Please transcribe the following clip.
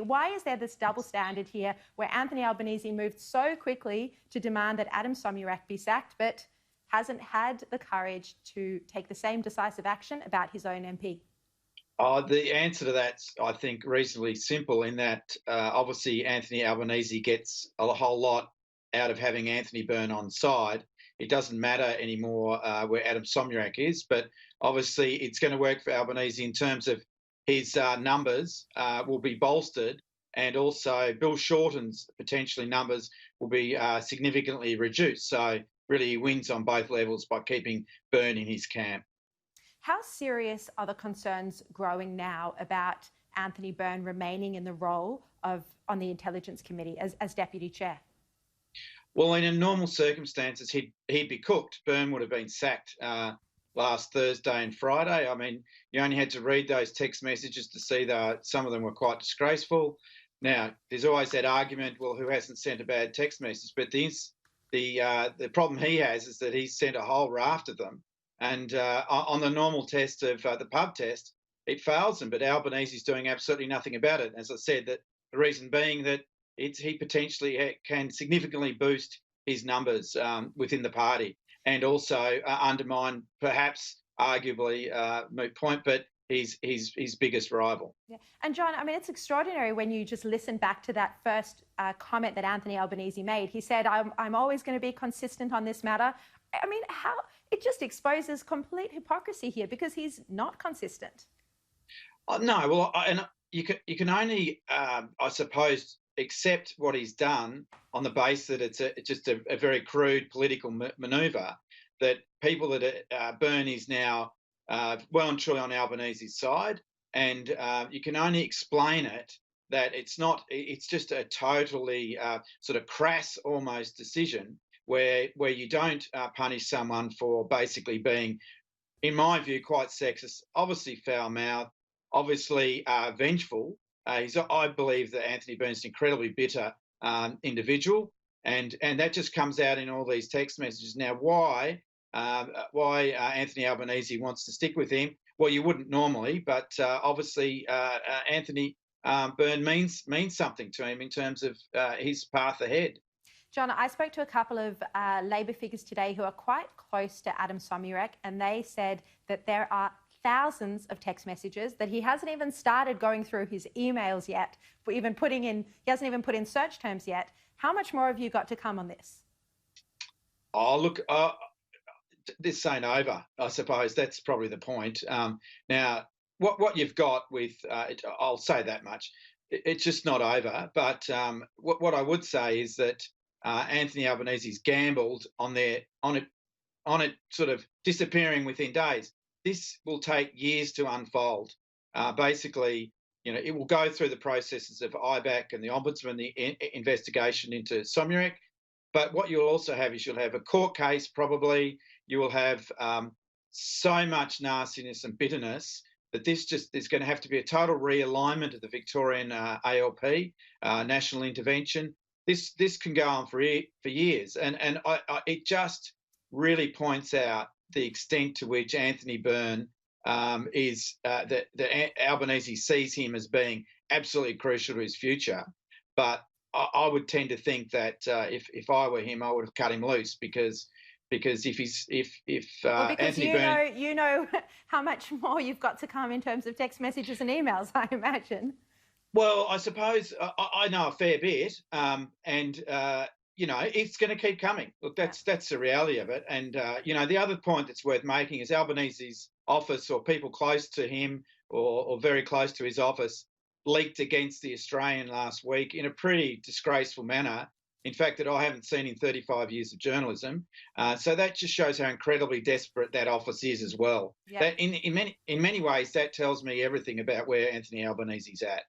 Why is there this double standard here where Anthony Albanese moved so quickly to demand that Mr Somyurek be sacked, but hasn't had the courage to take the same decisive action about his own MP? The answer to that's, I think, reasonably simple in that obviously Anthony Albanese gets a whole lot out of having Anthony Byrne on side. It doesn't matter anymore where Adem Somyurek is, but obviously it's going to work for Albanese in terms of his numbers will be bolstered, and also Bill Shorten's potentially numbers will be significantly reduced. So really he wins on both levels by keeping Byrne in his camp. How serious are the concerns growing now about Anthony Byrne remaining in the role on the Intelligence Committee as Deputy Chair? Well, in normal circumstances, he'd be cooked. Byrne would have been sacked last Thursday and Friday. I mean, you only had to read those text messages to see that some of them were quite disgraceful. Now, there's always that argument, well, who hasn't sent a bad text message? But the problem he has is that he's sent a whole raft of them. And on the normal test of the pub test, it fails them. But Albanese is doing absolutely nothing about it. As I said, that the reason being that he potentially can significantly boost his numbers within the party, and also undermine, perhaps arguably, moot point, but his biggest rival. Yeah. And John, I mean, it's extraordinary when you just listen back to that first comment that Anthony Albanese made. He said, I'm always going to be consistent on this matter. I mean, how it just exposes complete hypocrisy here, because he's not consistent. No, well, and you can only, I suppose, accept what he's done on the basis that it's just a very crude political manoeuvre, that people that Byrne is now well and truly on Albanese's side, and you can only explain it that it's just a totally sort of crass almost decision where you don't punish someone for basically being, in my view, quite sexist, obviously foul-mouthed, obviously vengeful. I believe that Anthony Byrne is an incredibly bitter individual, and that just comes out in all these text messages. Now, why Anthony Albanese wants to stick with him? Well, you wouldn't normally, but obviously Anthony Byrne means something to him in terms of his path ahead. John, I spoke to a couple of Labor figures today who are quite close to Adem Somyurek, and they said that there are thousands of text messages that he hasn't even started going through his emails yet, he hasn't even put in search terms yet. How much more have you got to come on this? Oh, look, this ain't over, I suppose. That's probably the point. Now, what you've got with, I'll say that much, it's just not over. But what I would say is that Anthony Albanese's gambled on it sort of disappearing within days. This will take years to unfold. Basically, it will go through the processes of IBAC and the Ombudsman, the investigation into Somyurek. But what you'll also have is you'll have a court case probably. You will have so much nastiness and bitterness that there's going to have to be a total realignment of the Victorian ALP, national intervention. This can go on for years, and it just really points out the extent to which Anthony Byrne that Albanese sees him as being absolutely crucial to his future. But I would tend to think that if I were him, I would have cut him loose, because Anthony Byrne, you know how much more you've got to come in terms of text messages and emails, I imagine. Well, I suppose I know a fair bit, and it's going to keep coming. Look, that's the reality of it. And the other point that's worth making is Albanese's office, or people close to him or very close to his office, leaked against the Australian last week in a pretty disgraceful manner. In fact, that I haven't seen in 35 years of journalism. So that just shows how incredibly desperate that office is as well. Yeah. That in many ways, that tells me everything about where Anthony Albanese's at.